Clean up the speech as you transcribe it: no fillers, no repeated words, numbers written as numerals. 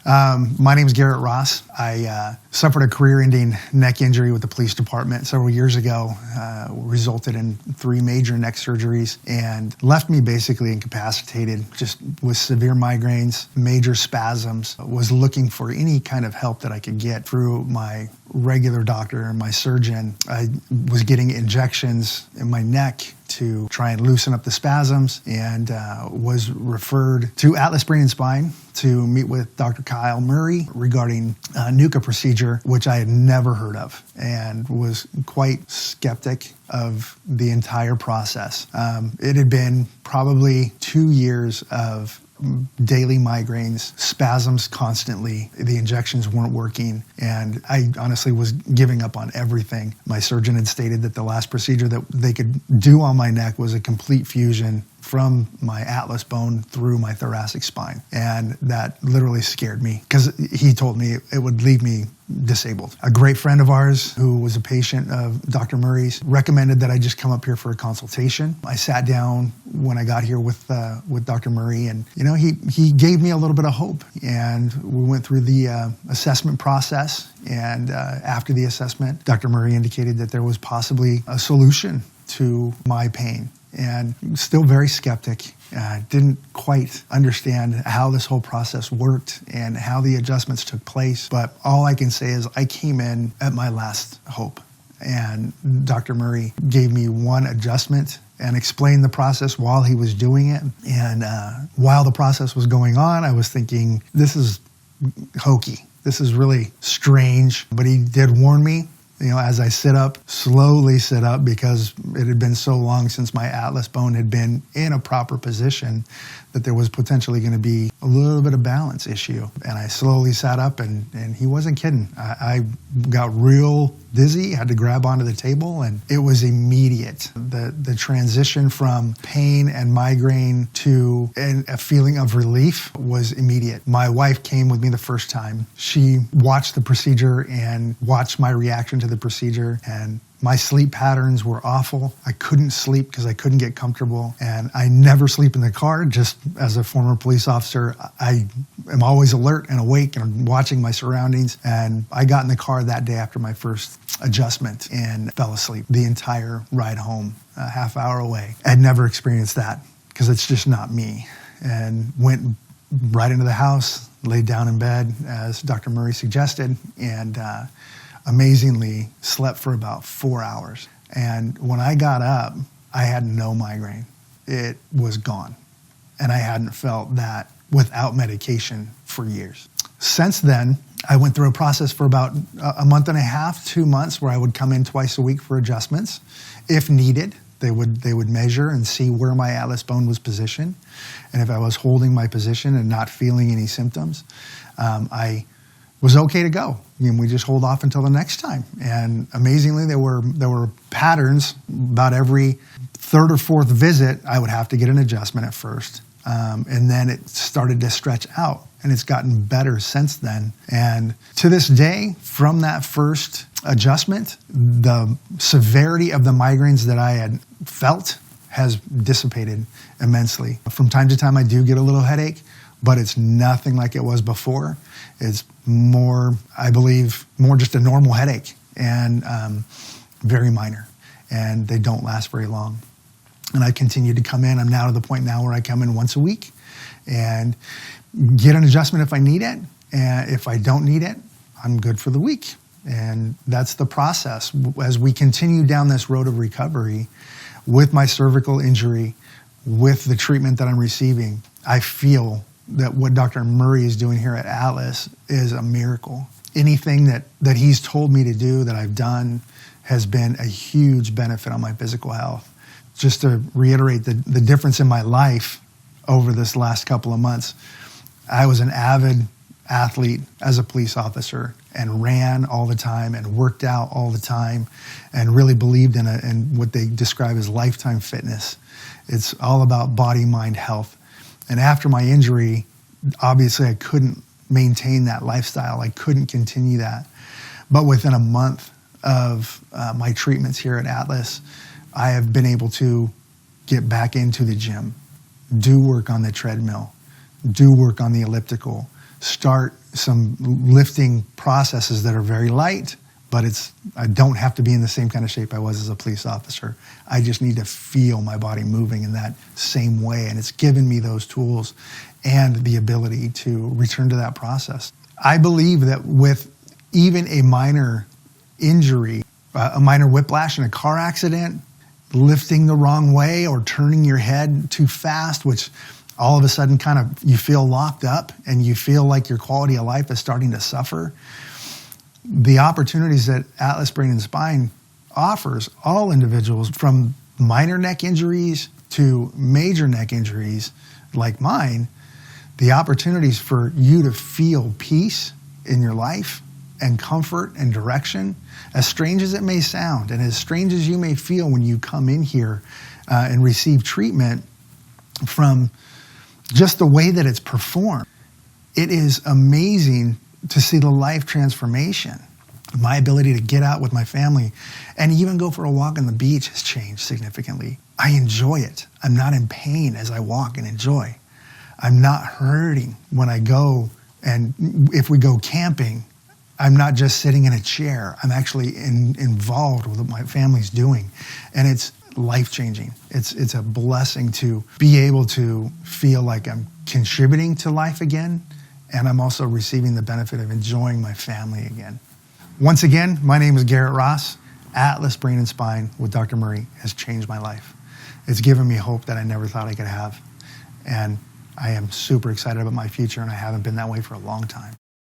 My name is Garret Ross. I suffered a career-ending neck injury with the police department several years ago, resulted in 3 major neck surgeries, and left me basically incapacitated, just with severe migraines, major spasms. Was looking for any kind of help that I could get through my regular doctor and my surgeon. I was getting injections in my neck to try and loosen up the spasms, and was referred to Atlas Brain and Spine to meet with Dr. Kyle Murray regarding a NUCCA procedure, which I had never heard of, and was quite skeptic of the entire process. It had been probably 2 years of daily migraines, spasms constantly. The injections weren't working, and I honestly was giving up on everything. My surgeon had stated that the last procedure that they could do on my neck was a complete fusion from my atlas bone through my thoracic spine, and that literally scared me because he told me it would leave me disabled. A great friend of ours who was a patient of Dr. Murray's recommended that I just come up here for a consultation. I sat down when I got here with Dr. Murray, and he gave me a little bit of hope, and we went through the assessment process, and after the assessment, Dr. Murray indicated that there was possibly a solution to my pain. And still very skeptic, didn't quite understand how this whole process worked and how the adjustments took place. But all I can say is I came in at my last hope. And Dr. Murray gave me one adjustment and explained the process while he was doing it. And while the process was going on, I was thinking, this is hokey. This is really strange. But he did warn me, as I slowly sit up, because it had been so long since my atlas bone had been in a proper position that there was potentially going to be a little bit of balance issue. And I slowly sat up, and he wasn't kidding. I got real dizzy, had to grab onto the table, and it was immediate. The transition from pain and migraine to a feeling of relief was immediate. My wife came with me the first time. She watched the procedure and watched my reaction to the procedure, and my sleep patterns were awful. I couldn't sleep because I couldn't get comfortable, and I never sleep in the car. Just as a former police officer, I am always alert and awake and watching my surroundings, and I got in the car that day after my first adjustment and fell asleep the entire ride home, a half hour away. I'd never experienced that because it's just not me, and went right into the house, laid down in bed as Dr. Murray suggested, and amazingly slept for about 4 hours. And when I got up, I had no migraine. It was gone. And I hadn't felt that without medication for years. Since then, I went through a process for about a month and a half, 2 months, where I would come in twice a week for adjustments. If needed, they would measure and see where my atlas bone was positioned. And if I was holding my position and not feeling any symptoms, I was okay to go. We just hold off until the next time. And amazingly, there were patterns. About every 3rd or 4th visit, I would have to get an adjustment at first. And then it started to stretch out, and it's gotten better since then. And to this day, from that first adjustment, the severity of the migraines that I had felt has dissipated immensely. From time to time, I do get a little headache, but it's nothing like it was before. It's more, I believe, more just a normal headache, and very minor, and they don't last very long. And I continue to come in. I'm now to the point now where I come in once a week and get an adjustment if I need it. And if I don't need it, I'm good for the week. And that's the process. As we continue down this road of recovery with my cervical injury, with the treatment that I'm receiving, I feel that what Dr. Murray is doing here at Atlas is a miracle. Anything that he's told me to do that I've done has been a huge benefit on my physical health. Just to reiterate the difference in my life over this last couple of months, I was an avid athlete as a police officer and ran all the time and worked out all the time and really believed in what they describe as lifetime fitness. It's all about body, mind, health. And after my injury, obviously I couldn't maintain that lifestyle. I couldn't continue that. But within a month of my treatments here at Atlas, I have been able to get back into the gym, do work on the treadmill, do work on the elliptical, start some lifting processes that are very light, but I don't have to be in the same kind of shape I was as a police officer. I just need to feel my body moving in that same way. And it's given me those tools and the ability to return to that process. I believe that with even a minor injury, a minor whiplash in a car accident, lifting the wrong way or turning your head too fast, which all of a sudden kind of you feel locked up and you feel like your quality of life is starting to suffer. The opportunities that Atlas Brain and Spine offers all individuals, from minor neck injuries to major neck injuries like mine, the opportunities for you to feel peace in your life and comfort and direction, as strange as it may sound and as strange as you may feel when you come in here and receive treatment, from just the way that it's performed, it is amazing to see the life transformation. My ability to get out with my family and even go for a walk on the beach has changed significantly. I enjoy it. I'm not in pain as I walk and enjoy. I'm not hurting when I go, and if we go camping, I'm not just sitting in a chair. I'm actually involved with what my family's doing. And it's life-changing. It's a blessing to be able to feel like I'm contributing to life again, and I'm also receiving the benefit of enjoying my family again. Once again, my name is Garret Ross. Atlas Brain and Spine with Dr. Murray has changed my life. It's given me hope that I never thought I could have. And I am super excited about my future, and I haven't been that way for a long time.